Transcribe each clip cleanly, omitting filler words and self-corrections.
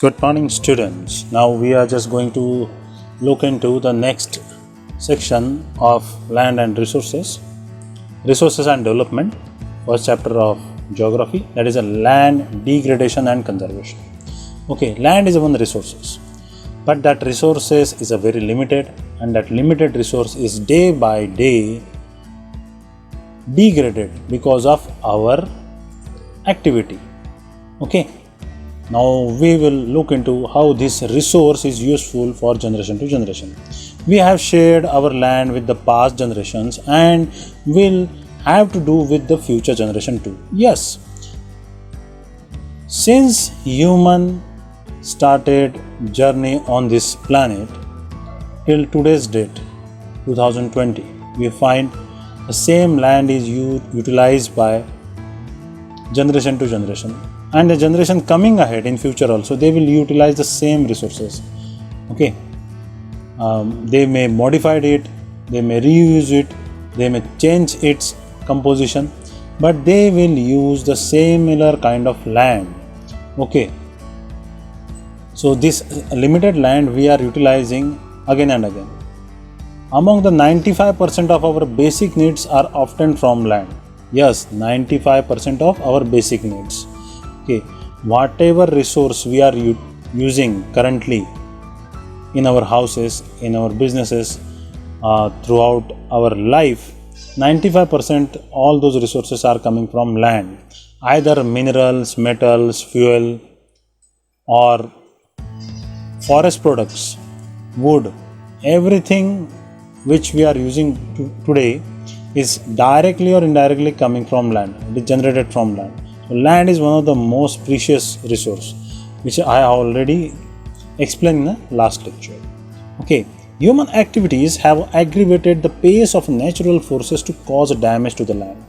Good morning, students. Now we are just going to look into the next section of land and resources and development, first chapter of geography, that is a land degradation and conservation. Okay, land is one resources, but that resources is a very limited, and that limited resource is day by day degraded because of our activity. Okay, now we will look into how this resource is useful for generation to generation. We have shared our land with the past generations and will have to do with the future generation too. Yes, since human started journey on this planet till today's date 2020, we find the same land is utilized by generation to generation, and the generation coming ahead in future also they will utilize the same resources. Okay, they may modify it, they may reuse it, they may change its composition, but they will use the similar kind of land. Okay, so this limited land we are utilizing again and again. Among the 95% of our basic needs are often from land. Yes, 95% of our basic needs. Okay, whatever resource we are using currently in our houses, in our businesses, throughout our life, 95% all those resources are coming from land, either minerals, metals, fuel, or forest products, wood. Everything which we are using today is directly or indirectly coming from land. It is generated from land. So land is one of the most precious resource, which I have already explained in the last lecture. Okay, human activities have aggravated the pace of natural forces to cause damage to the land.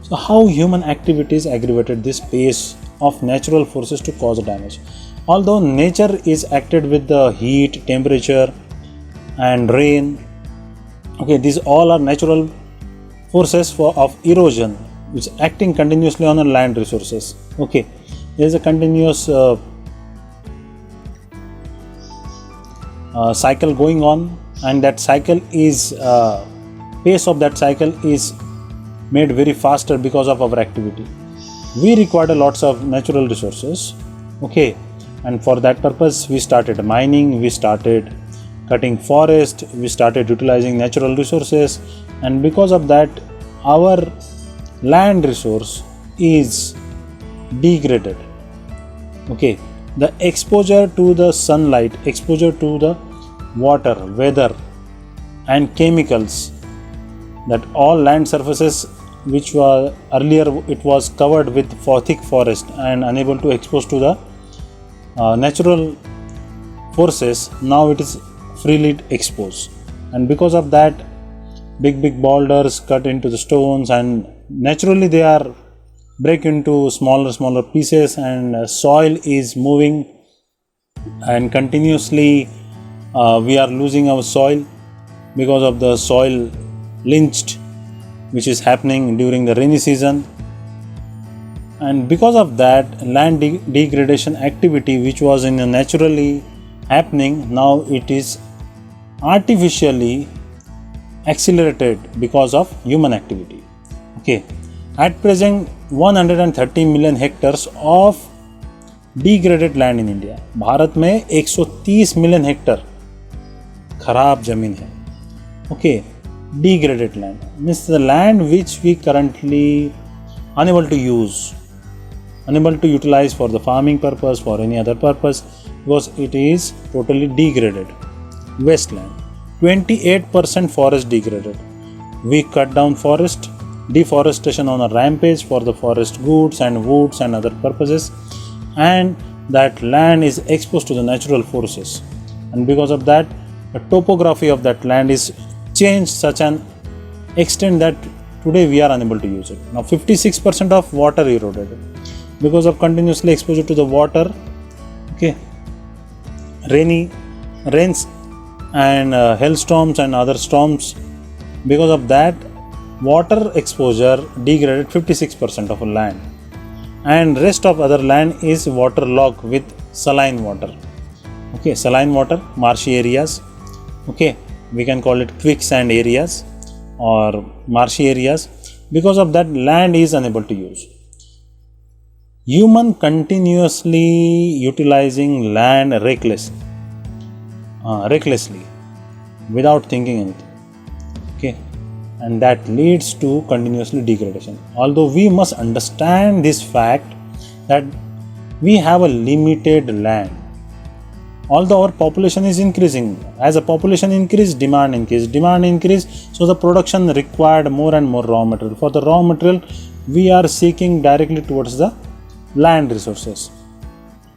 So how human activities aggravated this pace of natural forces to cause damage? Although nature is acted with the heat, temperature and rain, okay, these all are natural forces of erosion which is acting continuously on the land resources. Okay, there is a continuous cycle going on, and that cycle is pace of that cycle is made very faster because of our activity. We required lots of natural resources. Okay, and for that purpose we started mining, we started cutting forest, we started utilizing natural resources, and because of that our land resource is degraded. Okay, the exposure to the sunlight, exposure to the water, weather and chemicals, that all land surfaces which were earlier it was covered with thick forest and unable to expose to the natural forces, now it is freely exposed, and because of that big boulders cut into the stones, and naturally they are break into smaller pieces, and soil is moving, and continuously we are losing our soil because of the soil lynched which is happening during the rainy season. And because of that land degradation activity which was naturally happening, now it is artificially accelerated because of human activity. Okay, at present 130 million hectares of degraded land in India. Bharat में 130 million Hector खराब जमीन है. Okay, degraded land means the land which we currently unable to use, unable to utilize for the farming purpose, for any other purpose, because it is totally degraded. Wasteland, 28% forest degraded. We cut down forest, deforestation on a rampage for the forest goods and woods and other purposes, and that land is exposed to the natural forces, and because of that the topography of that land is changed such an extent that today we are unable to use it. Now 56% of water eroded because of continuously exposure to the water. Okay, rains and hailstorms and other storms, because of that water exposure degraded 56% of land, and rest of other land is waterlogged with saline water. Okay, saline water, marshy areas. Okay, we can call it quicksand areas or marshy areas. Because of that, land is unable to use. Human continuously utilizing land recklessly without thinking anything. Okay, and that leads to continuously degradation. Although we must understand this fact that we have a limited land. Although our population is increasing, as a population increase, demand increase, so the production required more and more raw material. For the raw material, we are seeking directly towards the land resources.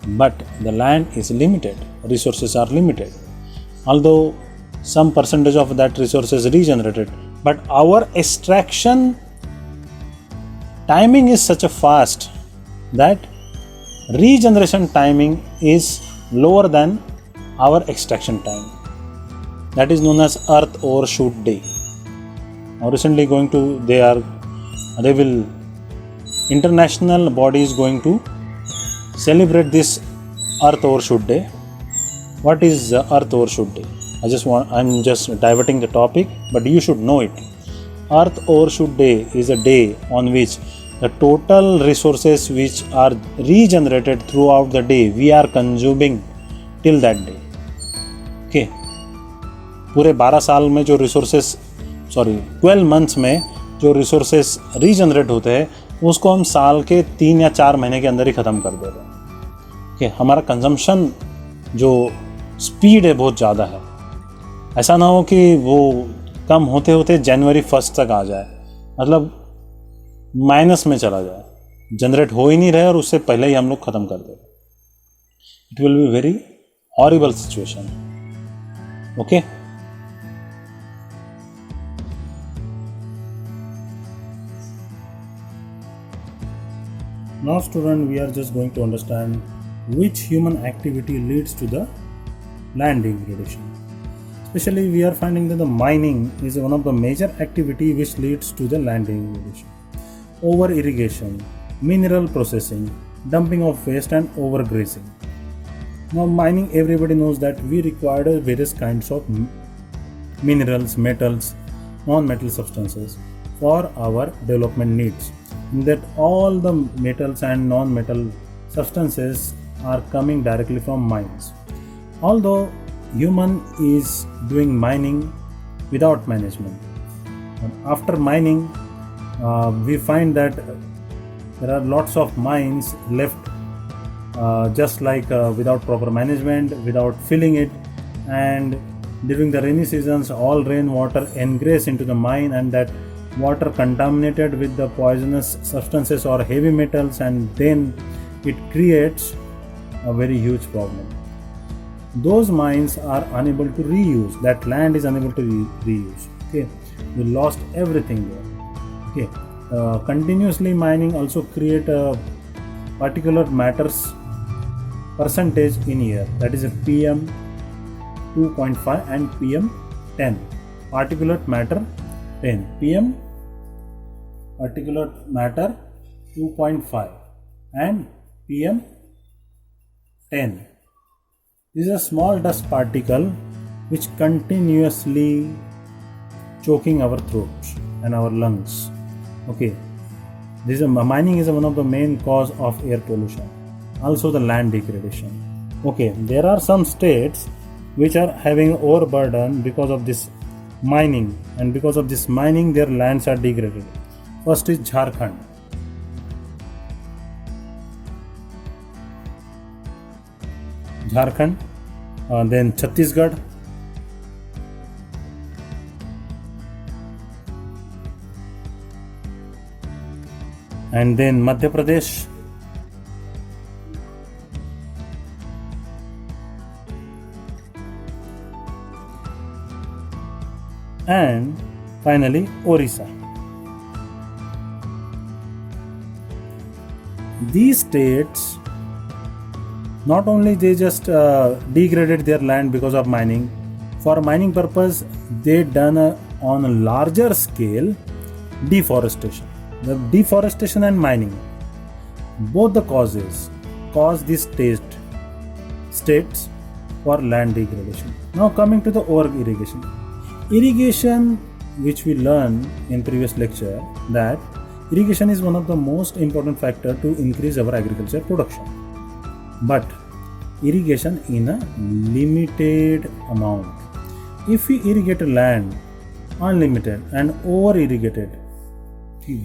But the land is limited, resources are limited. Although some percentage of that resources regenerated, but our extraction timing is such a fast that regeneration timing is lower than our extraction time. That is known as Earth Overshoot Day. Now recently international body is going to celebrate this Earth Overshoot Day. What is Earth Overshoot Day? I'm just diverting the topic, but you should know it. Earth Overshoot Day is a day on which the total resources which are regenerated throughout the day we are consuming till that day. Okay, पूरे 12 साल में जो resources 12 months में जो resources regenerate होते हैं उसको हम साल के 3 या 4 महीने के अंदर ही ख़त्म कर दे रहे हैं. Okay, हमारा कंजम्पशन जो स्पीड है बहुत ज़्यादा है. ऐसा ना हो कि वो कम होते होते जनवरी 1 तक आ जाए, मतलब माइनस में चला जाए, जनरेट हो ही नहीं रहे और उससे पहले ही हम लोग ख़त्म कर दें. It will be very horrible situation. Okay, now student, we are just going to understand which human activity leads to the land degradation. Especially we are finding that the mining is one of the major activity which leads to the land degradation. Over irrigation, mineral processing, dumping of waste and overgrazing. Now mining, everybody knows that we require various kinds of minerals, metals, non-metal substances for our development needs. That all the metals and non-metal substances are coming directly from mines. Although human is doing mining without management. After mining, we find that there are lots of mines left just like without proper management, without filling it, and during the rainy seasons all rainwater ingress into the mine and that water contaminated with the poisonous substances or heavy metals, and then it creates a very huge problem. Those mines are unable to reuse, that land is unable to reuse. Okay, we lost everything there. Okay, continuously mining also create a particulate matters percentage in air, that is a PM 2.5 and PM 10. Particulate matter 10, PM particulate matter 2.5 and PM 10. This is a small dust particle which continuously choking our throats and our lungs. Okay, this is mining is one of the main cause of air pollution, also the land degradation. Okay, there are some states which are having overburden because of this mining, and because of this mining their lands are degraded. First is Jharkhand. Then Chhattisgarh, and then Madhya Pradesh, and finally Orissa. These states, not only they just degraded their land because of mining, for mining purpose they done on a larger scale deforestation. The deforestation and mining, both the causes cause this state states for land degradation. Now coming to the over irrigation. Irrigation, which we learned in previous lecture, that irrigation is one of the most important factor to increase our agriculture production. But irrigation in a limited amount. If we irrigate a land unlimited and over irrigated,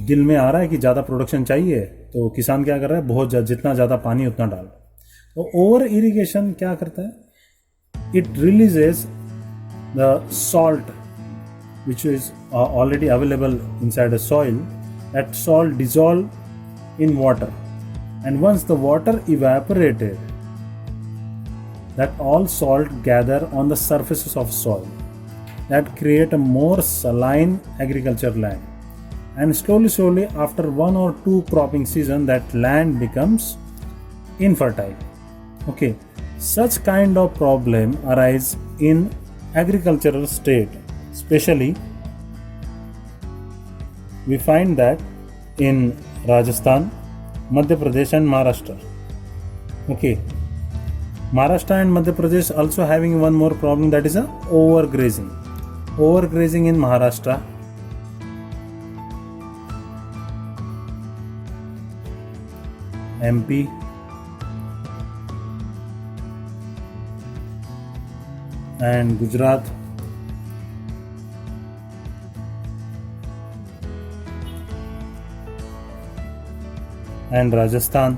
दिल में आ रहा है कि ज़्यादा production चाहिए तो किसान क्या कर रहा है, बहुत जितना ज़्यादा पानी उतना डाल. तो ओवर इरिगेशन क्या करता है, it releases the salt which is already available inside the soil. That salt dissolve in water, and once the water evaporated, that all salt gather on the surfaces of soil, that create a more saline agriculture land, and slowly after 1 or 2 cropping season that land becomes infertile. Okay, such kind of problem arise in agricultural state. Especially we find that in Rajasthan, Madhya Pradesh and Maharashtra. Okay, Maharashtra and Madhya Pradesh also having one more problem, that is a overgrazing. Overgrazing in Maharashtra, MP, and Gujarat, and Rajasthan.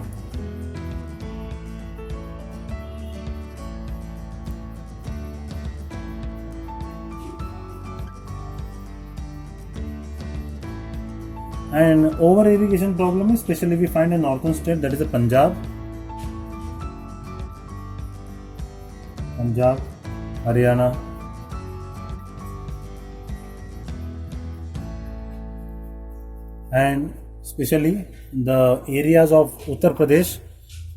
And over irrigation problem, especially we find in northern state, that is a Punjab, Haryana, and especially the areas of Uttar Pradesh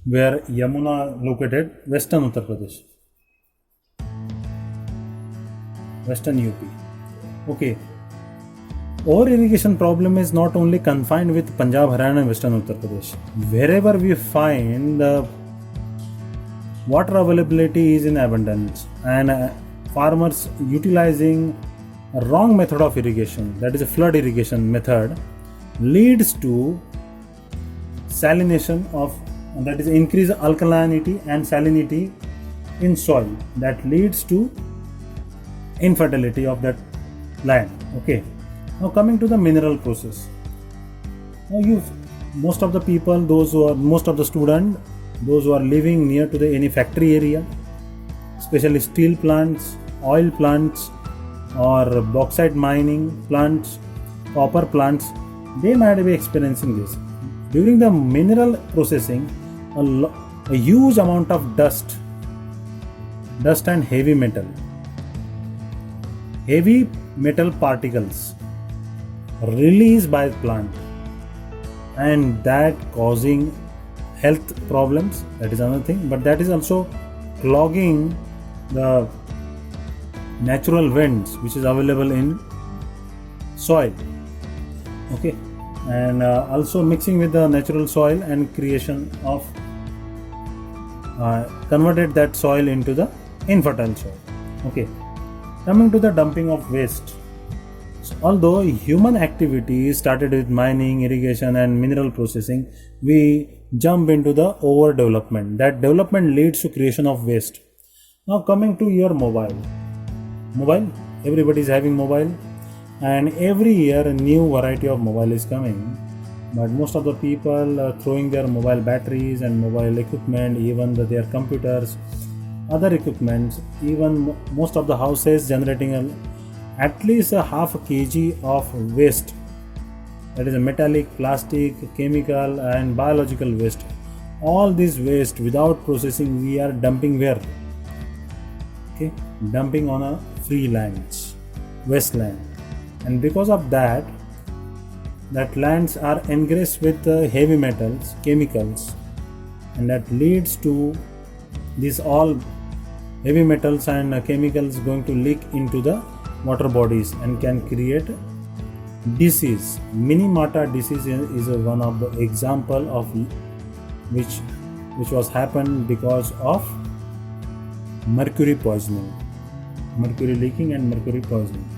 where Yamuna located, western Uttar Pradesh, western UP. Okay, over irrigation problem is not only confined with Punjab, Haryana and western Uttar Pradesh. Wherever we find the water availability is in abundance and farmers utilizing a wrong method of irrigation, that is a flood irrigation method, leads to salination of, that is increase alkalinity and salinity in soil, that leads to infertility of that land. Okay, now coming to the mineral process. Now most of the people, most of the students, those who are living near to any factory area, especially steel plants, oil plants or bauxite mining plants, copper plants, they might be experiencing this. During the mineral processing, a huge amount of dust and heavy metal particles released by the plant, and that causing health problems. That is another thing, but that is also clogging the natural vents which is available in soil. Okay, and also mixing with the natural soil and creation of converted that soil into the infertile soil. Okay, coming to the dumping of waste. So, although human activity started with mining, irrigation and mineral processing, we jump into the overdevelopment. That development leads to creation of waste. Now coming to your mobile, everybody is having mobile, and every year a new variety of mobile is coming, but most of the people are throwing their mobile batteries and mobile equipment, even their computers, other equipments, even most of the houses generating at least a half a kg of waste, that is a metallic, plastic, chemical and biological waste. All this waste without processing we are dumping where? Okay, dumping on a free lands, wasteland, and because of that lands are engraced with heavy metals, chemicals, and that leads to these all heavy metals and chemicals going to leak into the water bodies and can create disease. Minamata disease is one of the example of which was happened because of mercury poisoning, mercury leaking and mercury poisoning.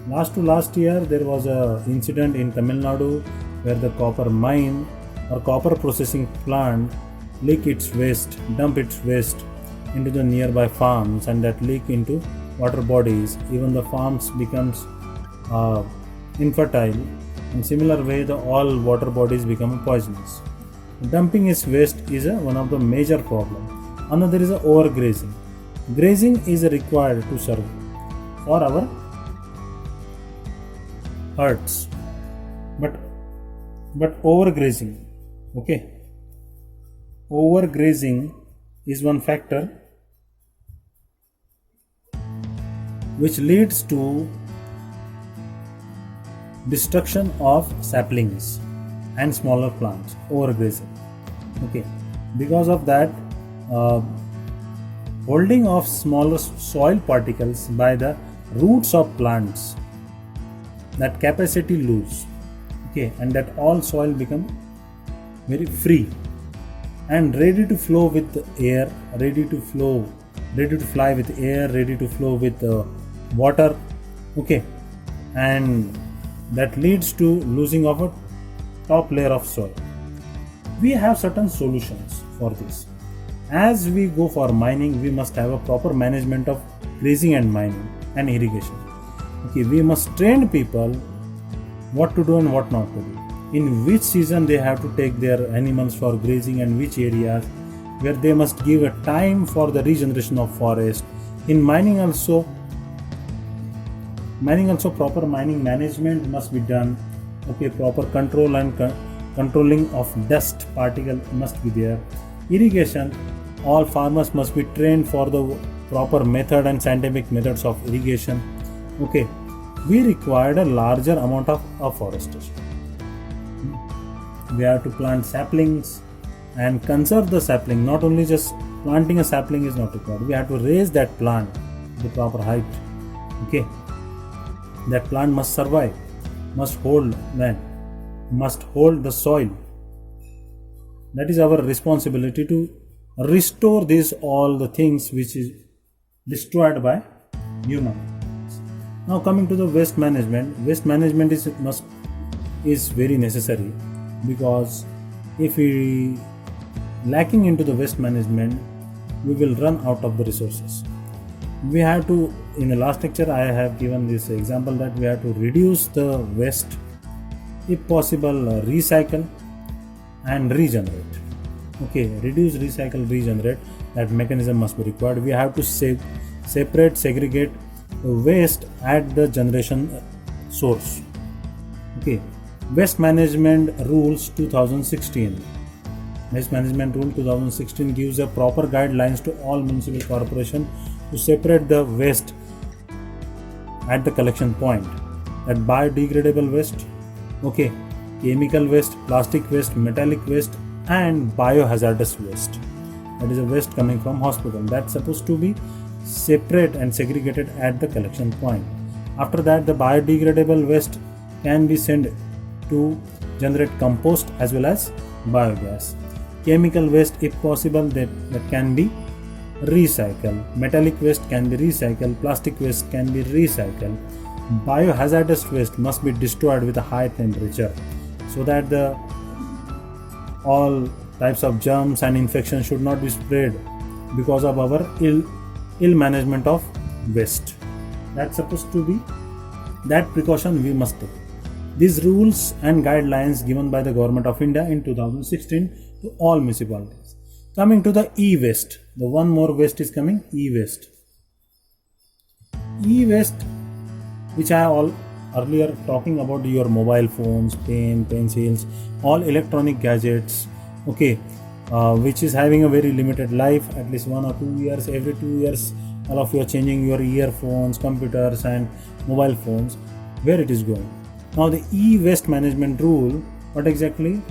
Last year there was a incident in Tamil Nadu where the copper mine or copper processing plant leak its waste, dump its waste into the nearby farms, and that leak into water bodies. Even the farms becomes infertile. In similar way, the all water bodies become poisonous. Dumping its waste is one of the major problem. Another is overgrazing. Grazing is required to serve for our herds, but overgrazing, okay, overgrazing is one factor which leads to destruction of saplings and smaller plants. Overgrazing, okay, because of that holding of smaller soil particles by the roots of plants, that capacity lose, okay, and that all soil become very free and ready to flow with the air, ready to fly with air, ready to flow with water, okay, and that leads to losing of a top layer of soil. We have certain solutions for this. As we go for mining, we must have a proper management of grazing and mining and irrigation. Okay, we must train people what to do and what not to do. In which season they have to take their animals for grazing and which areas where they must give a time for the regeneration of forest. In mining also proper mining management must be done. Okay, proper control and controlling of dust particle must be there. Irrigation, all farmers must be trained for the proper method and scientific methods of irrigation. Okay, we required a larger amount of afforestation. We have to plant saplings and conserve the sapling. Not only just planting a sapling is not required. We have to raise that plant to the proper height. Okay, that plant must survive, must hold land, must hold the soil. That is our responsibility to restore these all the things which is destroyed by human. Now coming to the waste management is very necessary, because if we lacking into the waste management, we will run out of the resources. We have to, in the last lecture I have given this example that we have to reduce the waste, if possible recycle and regenerate. Okay, reduce, recycle, regenerate, that mechanism must be required. We have to separate, segregate waste at the generation source. Okay, waste management rules 2016. Waste management rule 2016 gives a proper guidelines to all municipal corporation to separate the waste at the collection point. That biodegradable waste, okay, chemical waste, plastic waste, metallic waste, and biohazardous waste. That is a waste coming from hospital. That's supposed to be separate and segregated at the collection point. After that, the biodegradable waste can be sent to generate compost as well as biogas. Chemical waste, if possible, that can be recycled. Metallic waste can be recycled. Plastic waste can be recycled. Biohazardous waste must be destroyed with a high temperature, so that the all types of germs and infections should not be spread because of our ill management of waste. That's supposed to be, that precaution we must take. These rules and guidelines given by the Government of India in 2016 to all municipalities. Coming to the e-waste, the one more waste is coming, e-waste. E-waste, which I all earlier talking about, your mobile phones, pen, pencils, all electronic gadgets, okay, which is having a very limited life, at least 1 or 2 years. Every 2 years, all of you are changing your earphones, computers, and mobile phones. Where it is going? Now the e-waste management rule, what exactly?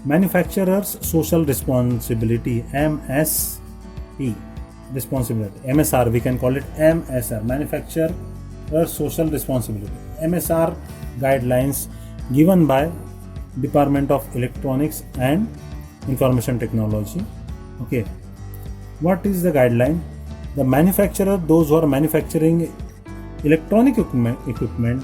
Manufacturer's social responsibility, MSP, responsibility, MSR, we can call it MSR, manufacturer social responsibility, MSR guidelines given by Department of Electronics and Information Technology. Okay, what is the guideline? The manufacturer, those who are manufacturing electronic equipment,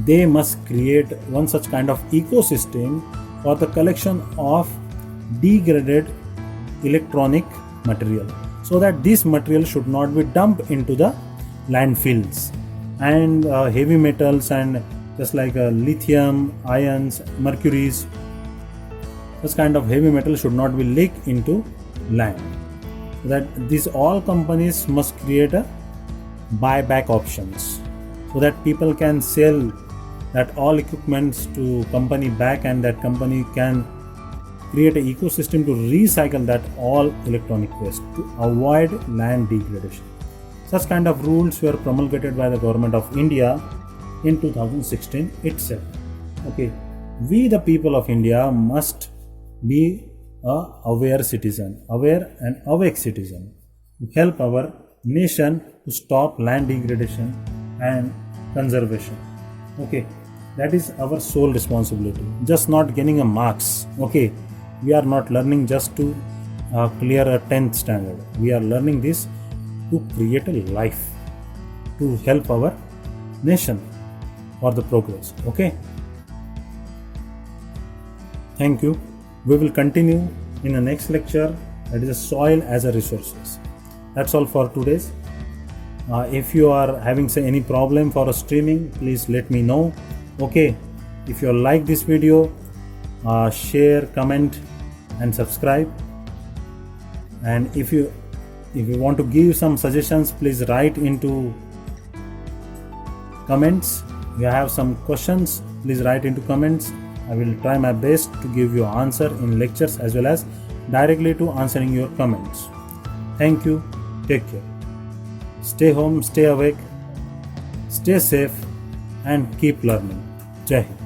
they must create one such kind of ecosystem for the collection of degraded electronic material, so that this material should not be dumped into the landfills. And heavy metals, and just like lithium, ions, mercuries, this kind of heavy metal should not be leaked into land. That these all companies must create a buyback options, so that people can sell that all equipments to company back, and that company can create an ecosystem to recycle that all electronic waste to avoid land degradation. Such kind of rules were promulgated by the government of India in 2016 itself. Okay, we the people of India must be a aware citizen, aware and awake citizen, to help our nation to stop land degradation and conservation. Okay, that is our sole responsibility. Just not getting a marks. Okay, we are not learning just to clear a 10th standard. We are learning this to create a life, to help our nation for the progress. Okay, thank you. We will continue in the next lecture, that is a soil as a resources. That's all for today's. If you are having any problem for a streaming, please let me know. Okay, if you like this video, share, comment and subscribe. And if you want to give some suggestions, please write into comments. If you have some questions, please write into comments. I will try my best to give you answer in lectures as well as directly to answering your comments. Thank you. Take care. Stay home, stay awake, stay safe and keep learning. Jai Hind.